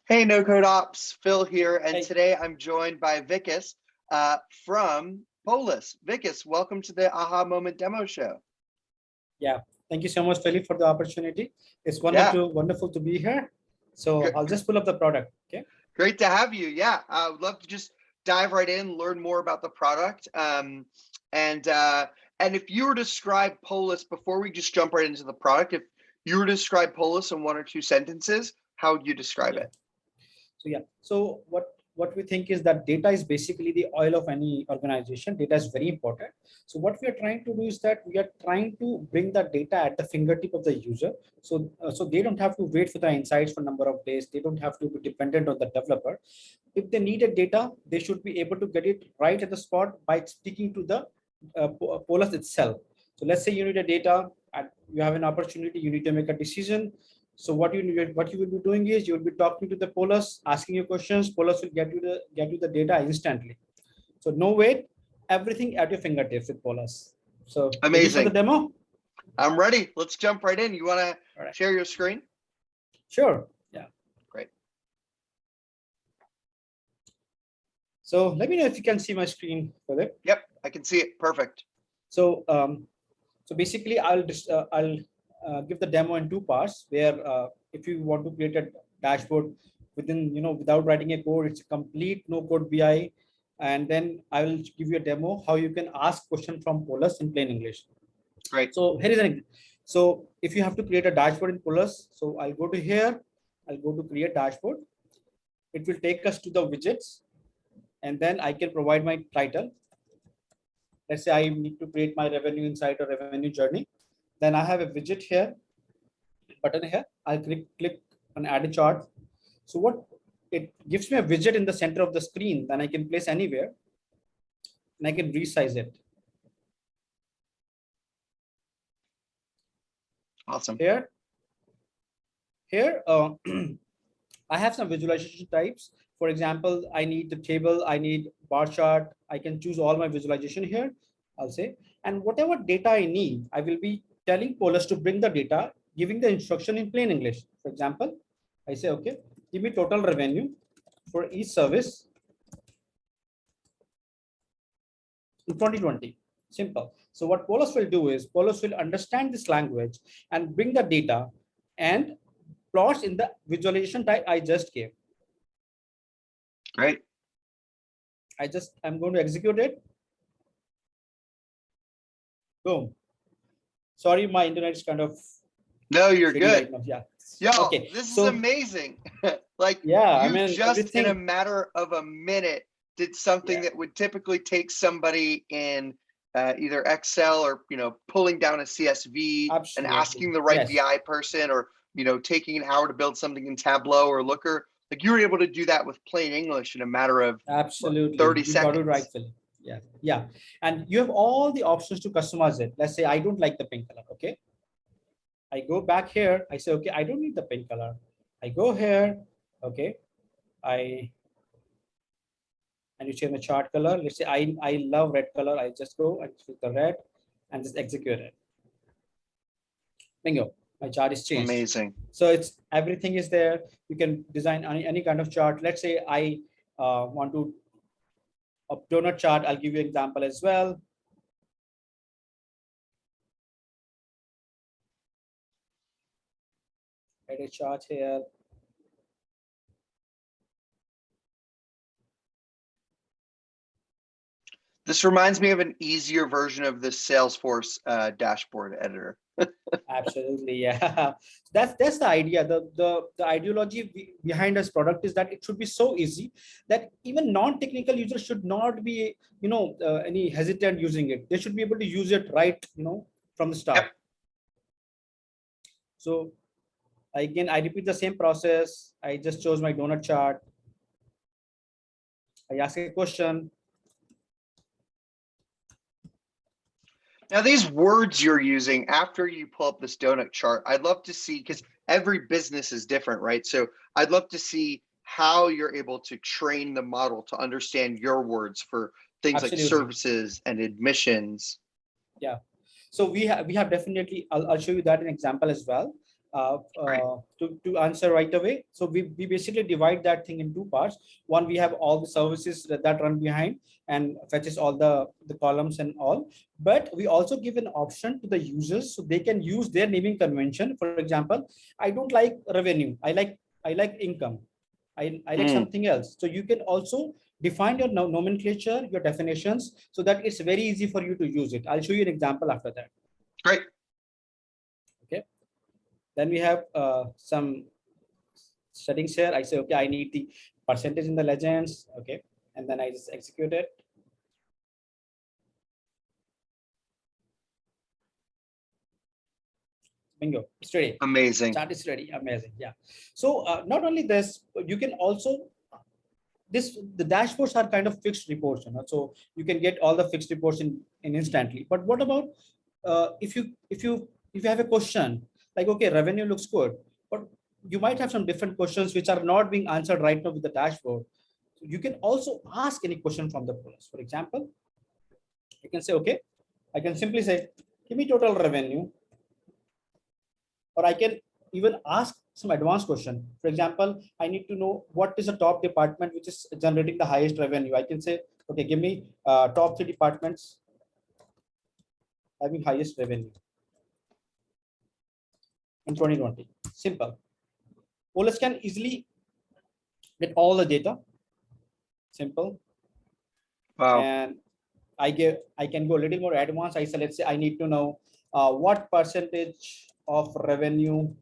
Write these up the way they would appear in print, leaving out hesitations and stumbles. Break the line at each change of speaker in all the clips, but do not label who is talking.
Hey, No Code Ops, Phil here, and
Hey,
today I'm joined by Vikas from Polus. Vikas, welcome to the Aha Moment Demo Show.
yeah, thank you so much, Philip, for the opportunity. It's
Yeah,
wonderful to be here. So I'll just pull up the product. Okay.
great to have you. Yeah, I would love to just dive right in, learn more about the product. And if you were to describe Polus before we just jump right into the product, if you were to describe Polus in one or two sentences, how would you describe
Yeah.
it?
So what we think is that data is basically the oil of any organization. Data is very important. So what we are trying to do is that we are trying to bring the data at the fingertip of the user. So they don't have to wait for the insights for a number of days. They don't have to be dependent on the developer. If they needed data, they should be able to get it right at the spot by speaking to the Polus itself. So let's say you need a data and you have an opportunity, you need to make a decision. So what you will be doing is you will be talking to the Polus, asking you questions. Polus will get you the data instantly. So no wait, everything at your fingertips with Polus. So ready for the
Amazing.
demo?
I'm ready. Let's jump right in. You want to
All right.
share your screen?
Sure. Yeah.
Great.
So let me know if you can see my screen, Philip.
Yep, I can see it. Perfect.
So so basically, I'll give the demo in two parts. Where if you want to create a dashboard without writing a code, it's a complete no code BI, and then I will give you a demo how you can ask question from Polus in plain English.
Great.
So here is so if you have to create a dashboard in Polus, so I'll go to here. I'll go to create dashboard. It will take us to the widgets, and then I can provide my title. Let's say I need to create my revenue insight or revenue journey. Then I have a widget here, button here. I'll click on add a chart. So what it gives me a widget in the center of the screen, then I can place anywhere and I can resize it.
Awesome.
Here, I have some visualization types. For example, I need the table, I need bar chart. I can choose all my visualization here, I'll say. And whatever data I need, I will be telling Polus to bring the data, giving the instruction in plain English. For example, I say, okay, give me total revenue for each service in 2020. Simple. So what Polus will do is Polus will understand this language and bring the data and plots in the visualization type I just gave.
Great.
I'm going to execute it. Boom. Sorry, my internet is kind of.
No, you're good.
Right now. Yeah.
Yo,
Okay.
this is amazing. Like,
yeah,
you
I mean,
just in a matter of a minute did something that would typically take somebody in either Excel or pulling down a CSV and asking the right BI person, or taking an hour to build something in Tableau or Looker. Like, you were able to do that with plain English in a matter of 30 seconds.
Got it right, Phil. Yeah. And you have all the options to customize it. Let's say I don't like the pink color. Okay. I go back here. I say, okay, I don't need the pink color. I go here. Okay. And you change the chart color. Let's say I love red color. I just go and choose the red and just execute it. Bingo. My chart is changed.
Amazing.
So it's everything is there. You can design any kind of chart. Let's say I want to a donut chart. I'll give you an example as well. Add a chart here.
This reminds me of an easier version of the Salesforce dashboard editor.
Absolutely, yeah. That's the idea. The ideology behind this product is that it should be so easy that even non-technical users should not be any hesitant using it. They should be able to use it right from the start. Yep. So again, I repeat the same process. I just chose my donut chart. I ask a question.
Now, these words you're using after you pull up this donut chart, I'd love to see, because every business is different, right? So I'd love to see how you're able to train the model to understand your words for things like services and admissions.
Yeah. So we have definitely, I'll show you that an example as well. to answer right away. So we basically divide that thing in two parts. One, we have all the services that run behind and fetches all the columns and all. But we also give an option to the users so they can use their naming convention. For example, I don't like revenue. I like income. I like something else. So you can also define your nomenclature, your definitions, so that it's very easy for you to use it. I'll show you an example after that.
Great.
Okay. Then we have some settings here. I say, okay, I need the percentage in the legends. Okay. And then I just execute it. Bingo, it's ready.
Amazing.
Chart is ready. Amazing. Yeah. So not only this, you can also the dashboards are kind of fixed reports, so you can get all the fixed reports in instantly. But what about if you have a question like, okay, revenue looks good, but you might have some different questions which are not being answered right now with the dashboard. So you can also ask any question from the Polus. For example, you can say, okay, I can simply say, give me total revenue. Or I can even ask some advanced question. For example, I need to know what is the top department which is generating the highest revenue. I can say, okay, give me top 3 departments having highest revenue in 2020. Simple. Polus can easily get all the data. Simple.
Wow.
And I can go a little more advanced. I say, let's say I need to know what percentage of revenue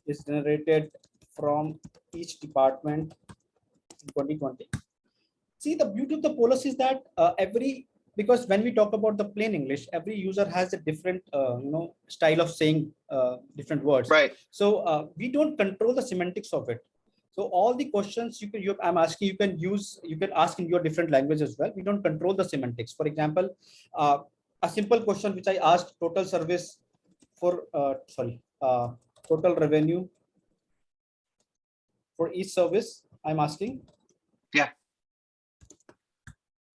is generated from each department in 2020. See, the beauty of the Polus is that because when we talk about the plain English, every user has a different style of saying different words.
Right.
So we don't control the semantics of it. So all the questions I'm asking, you can ask in your different language as well. We don't control the semantics. For example, a simple question which I asked, total service for total revenue for each service I'm asking.
Yeah.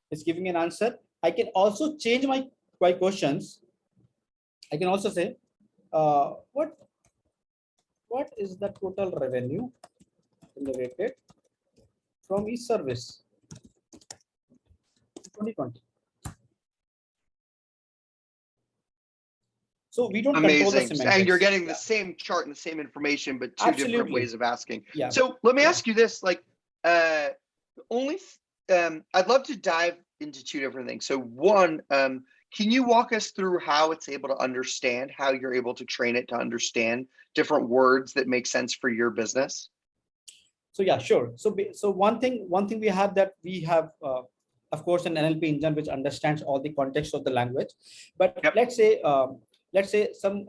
It's giving an answer. I can also change my questions. I can also say, what is the total revenue generated from each service 2020? So we don't control the semantics.
And you're getting the same chart and the same information, but two different ways of asking.
Yeah.
So let me ask you this, like, I'd love to dive into two different things. So one, can you walk us through how it's able to understand, how you're able to train it to understand different words that make sense for your business?
So yeah, sure. So one thing we have, of course, an NLP engine which understands all the context of the language. But yep. Let's say some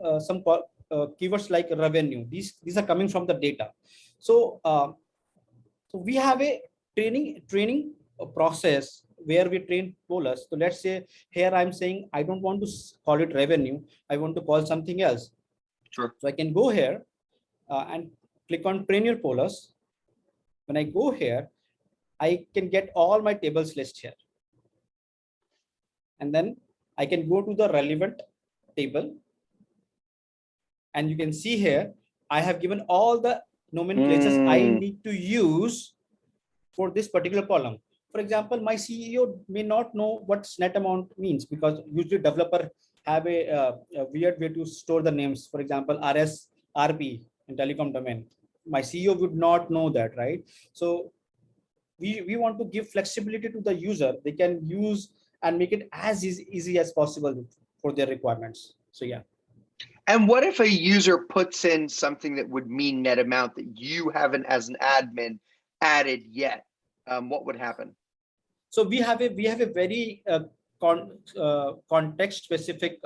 keywords like revenue. These are coming from the data. So so we have a training process where we train Polus. So let's say here I'm saying I don't want to call it revenue. I want to call something else.
Sure.
So I can go here and click on train your Polus. When I go here, I can get all my tables list here. And then I can go to the relevant table. And you can see here, I have given all the nomenclatures I need to use for this particular column. For example, my CEO may not know what net amount means, because usually developer have a weird way to store the names. For example, RS, RP in telecom domain. My CEO would not know that, right? So we want to give flexibility to the user. They can use and make it as easy as possible for their requirements. So yeah.
And what if a user puts in something that would mean net amount that you haven't, as an admin, added yet? What would happen?
So we have a very context specific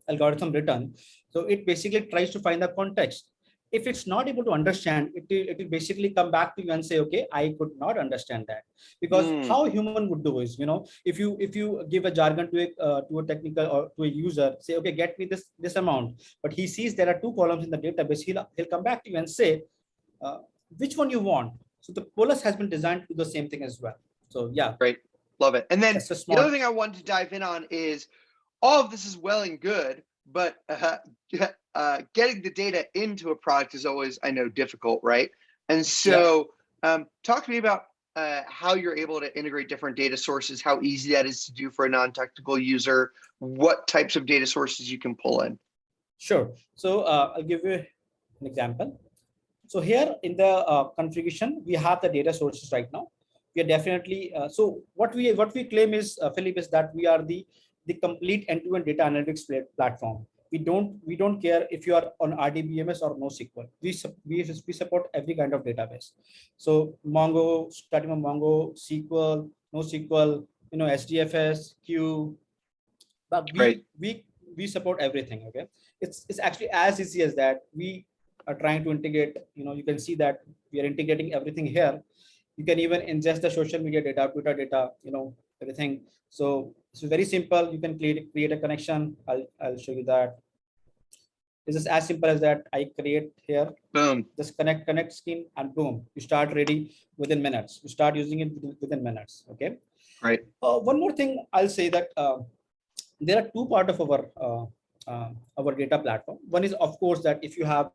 algorithm written. So it basically tries to find the context. If it's not able to understand, it will basically come back to you and say, okay, I could not understand that. Because how a human would do is, if you give a jargon to a technical or to a user, say, okay, get me this amount, but he sees there are 2 columns in the database, he'll come back to you and say, which one you want. So the Polus has been designed to do the same thing as well. So yeah.
Great. Love it. And then the other thing I wanted to dive in on is, all of this is well and good, but getting the data into a product is always, I know, difficult, right? And so talk to me about how you're able to integrate different data sources, how easy that is to do for a non-technical user, what types of data sources you can pull in.
Sure. So I'll give you an example. So here in the configuration, we have the data sources right now. We are definitely so what we claim is Philip, is that we are the complete end-to-end data analytics platform. We don't care if you are on RDBMS or NoSQL. We support every kind of database. So Mongo, starting from Mongo, SQL, NoSQL, SDFS, Q. But we support everything. Okay, it's actually as easy as that. We are trying to integrate. You can see that we are integrating everything here. You can even ingest the social media data, Twitter data, everything. So it's very simple. You can create a connection. I'll show you that. This is as simple as that. I create here.
Boom.
Just connect scheme, and boom, you start ready within minutes. You start using it within minutes. Okay.
Right.
One more thing I'll say that there are two parts of our data platform. One is, of course, that if you have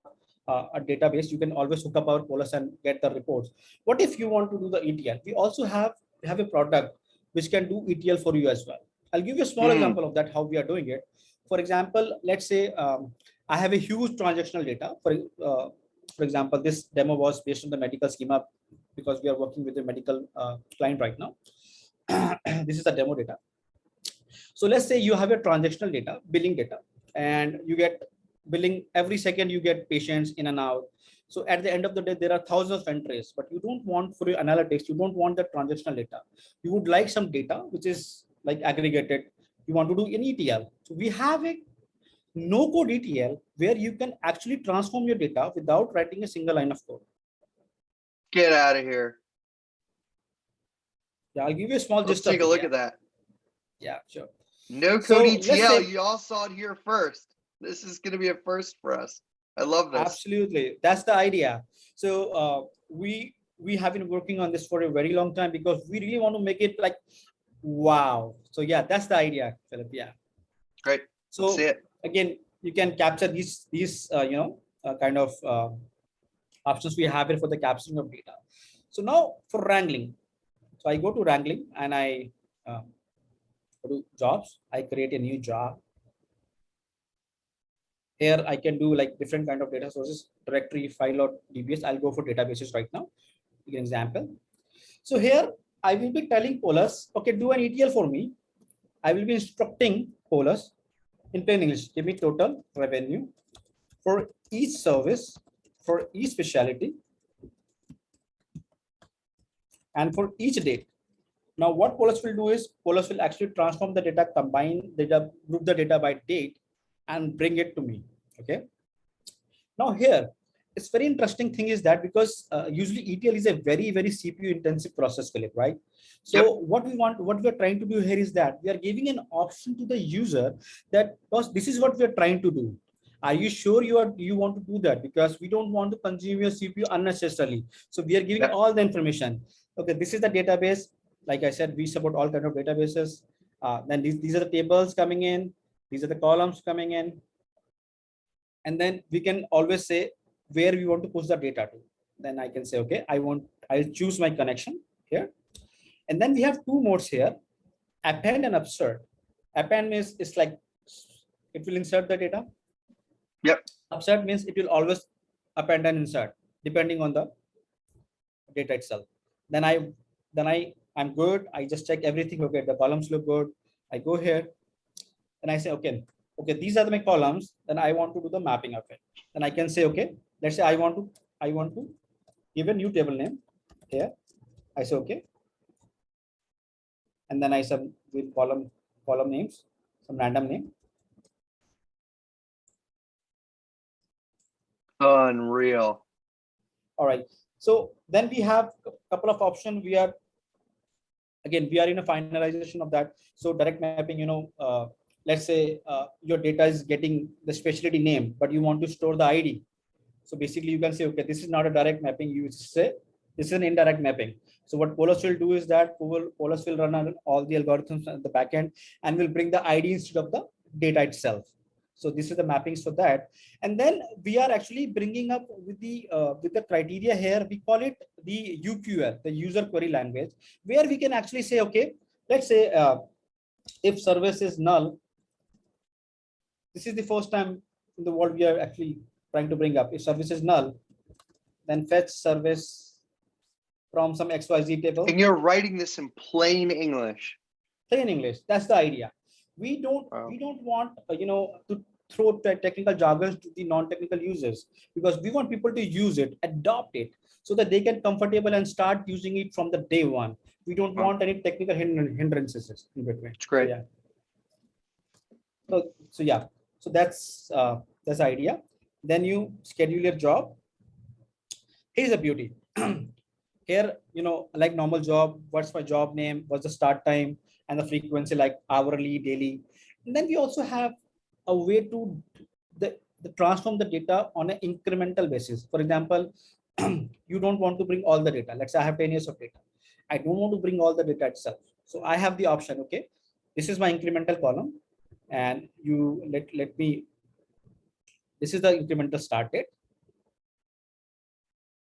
a database, you can always hook up our Polus and get the reports. What if you want to do the ETL? We also have a product which can do ETL for you as well. I'll give you a small example of that, how we are doing it. For example, let's say I have a huge transactional data. For example, this demo was based on the medical schema because we are working with a medical client right now. This is the demo data. So let's say you have a transactional data, billing data, and you get billing every second. You get patients in and out. So at the end of the day, there are thousands of entries, but you don't want, for your analytics, you don't want the transactional data. You would like some data which is like aggregated. You want to do an ETL. So we have a no-code ETL where you can actually transform your data without writing a single line of code.
Get out of here.
Yeah, I'll give you a small
Let's take a look at that.
Yeah, sure.
No code ETL. You all saw it here first. This is going to be a first for us. I love this.
Absolutely. That's the idea. So we have been working on this for a very long time because we really want to make it like, wow. So yeah, that's the idea, Philip. Yeah.
Great.
So
let's see it.
Again, you can capture these kind of options we have here for the capturing of data. So now for wrangling. So I go to wrangling and I go to jobs. I create a new job. Here I can do like different kind of data sources, directory, file, or DBS. I'll go for databases right now. Give an example. So here I will be telling Polus, okay, do an ETL for me. I will be instructing Polus in plain English, give me total revenue for each service, for each specialty, and for each date. Now what Polus will do is Polus will actually transform the data, combine data, group the data by date, and bring it to me. Okay. Now here, it's very interesting thing is that because usually ETL is a very, very CPU intensive process, Philip, right? So what we're trying to do here is that we are giving an option to the user that, boss, this is what we're trying to do. Are you sure you want to do that? Because we don't want to consume your CPU unnecessarily. So we are giving all the information. Okay, this is the database. Like I said, we support all kind of databases. Then these are the tables coming in. These are the columns coming in. And then we can always say where we want to push the data to. Then I can say, okay, I'll choose my connection here. And then we have two modes here, append and insert. Append means it's like, it will insert the data.
Yep.
Insert means it will always append and insert depending on the data itself. Then I'm good. I just check everything. Okay, the columns look good. I go here and I say, okay, these are my columns. Then I want to do the mapping of it. Then I can say, okay, let's say I want to give a new table name here. I say, okay. And then I sub with column names, some random name.
Unreal.
All right. So then we have a couple of options. We are in a finalization of that. So direct mapping, let's say your data is getting the specialty name, but you want to store the ID. So basically you can say, okay, this is not a direct mapping. You say this is an indirect mapping. So what Polus will do is that Polus will run on all the algorithms at the backend and will bring the ID instead of the data itself. So this is the mappings for that. And then we are actually bringing up with the criteria here, we call it the UQL, the user query language, where we can actually say, okay, let's say if service is null, this is the first time in the world we are actually trying to bring up. If service is null, then fetch service from some XYZ table.
And you're writing this in plain English.
Plain English. That's the idea. We don't want to throw technical jargons to the non-technical users, because we want people to use it, adopt it, so that they get comfortable and start using it from the day one. We don't want any technical hindrances in between.
It's great.
So yeah. So that's the idea. Then you schedule your job. Here's the beauty. Here, like normal job, what's my job name, what's the start time, and the frequency, like hourly, daily. And then we also have a way to transform the data on an incremental basis. For example, you don't want to bring all the data. Let's say I have 10 years of data. I don't want to bring all the data itself. So I have the option, okay, this is my incremental column, and you let me, this is the incremental start date.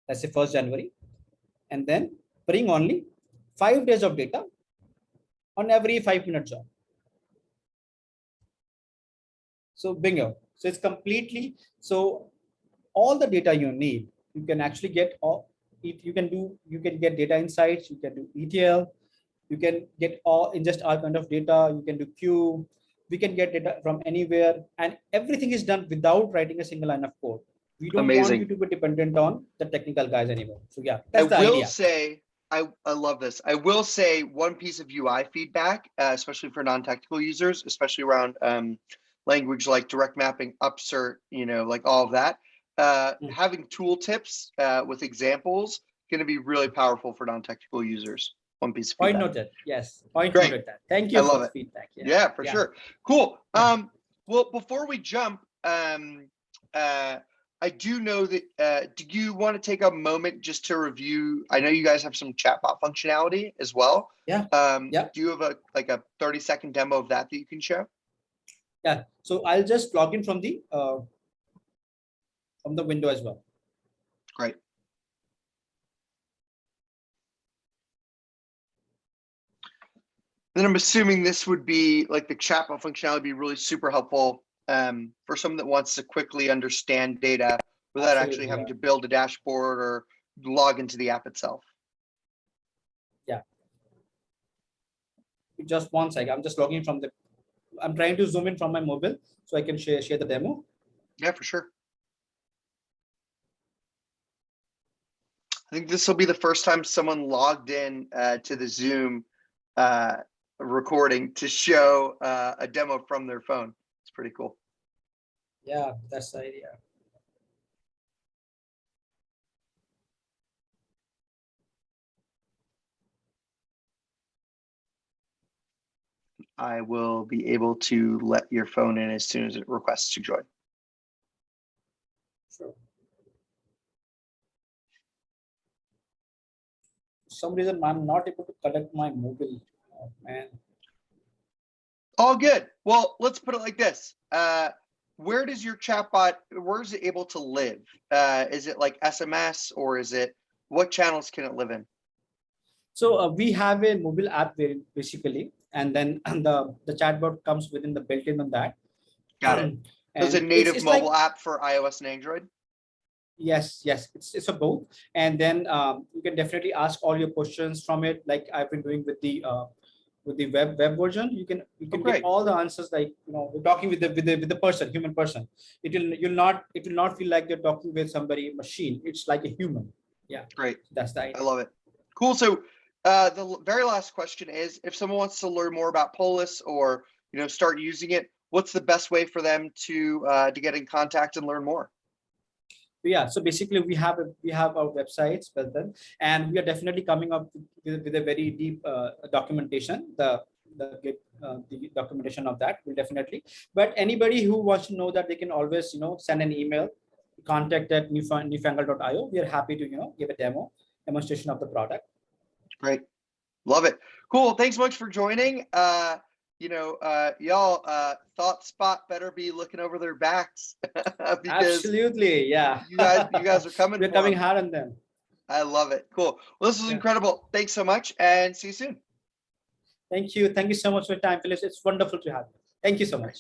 Let's say 1st January. And then bring only 5 days of data on every 5-minute job. So bingo. So it's completely, so all the data you need, you can actually get all, you can get data insights, you can do ETL, you can get ingest all kind of data, you can do queue, we can get data from anywhere, and everything is done without writing a single line of code. We don't want you to be dependent on the technical guys anymore. So yeah, that's the idea.
I will say, I love this. I will say one piece of UI feedback, especially for non-technical users, especially around language like direct mapping, upsert, like all of that. Having tooltips with examples going to be really powerful for non-technical users. One piece of feedback.
Point noted. Yes. Point noted that. Thank you for the feedback.
Yeah, for sure. Cool. Well, before we jump, I do know that, do you want to take a moment just to review? I know you guys have some chatbot functionality as well.
Yeah.
Do you have a 30-second demo of that you can show?
Yeah. So I'll just log in from the window as well.
Great. Then I'm assuming this would be like the chatbot functionality would be really super helpful for someone that wants to quickly understand data without actually having to build a dashboard or log into the app itself.
Yeah. Just one second. I'm just logging from I'm trying to zoom in from my mobile so I can share the demo.
Yeah, for sure. I think this will be the first time someone logged in to the Zoom recording to show a demo from their phone. It's pretty cool.
Yeah, that's the idea.
I will be able to let your phone in as soon as it requests to join.
Sure. For some reason, I'm not able to connect my mobile. Oh, man.
All good. Well, let's put it like this. Where does your chatbot, where is it able to live? Is it like SMS, or is it, what channels can it live in?
So we have a mobile app basically, and then the chatbot comes within the built-in on that.
Got it. So it's a native mobile app for iOS and Android?
Yes, it's a both. And then you can definitely ask all your questions from it, like I've been doing with the web version. You can get all the answers, like we're talking with the person, human person. It will not feel like you're talking with somebody machine. It's like a human. Yeah,
great.
That's the idea.
I love it. Cool. So the very last question is, if someone wants to learn more about Polus or start using it, what's the best way for them to get in contact and learn more?
Yeah, so basically we have our websites built in, and we are definitely coming up with a very deep documentation. The documentation of that will definitely. But anybody who wants to know that, they can always send an email, contact@newfangled.io. We are happy to give a demonstration of the product.
Great, love it. Cool. Thanks so much for joining. y'all, ThoughtSpot better be looking over their backs because
Absolutely, yeah.
you guys are coming.
We're
for
coming
them.
hard on them.
I love it. Cool. Well, this was incredible. Thanks so much, and see you soon.
Thank you. Thank you so much for your time, Phyllis. It's wonderful to have you. Thank you so much.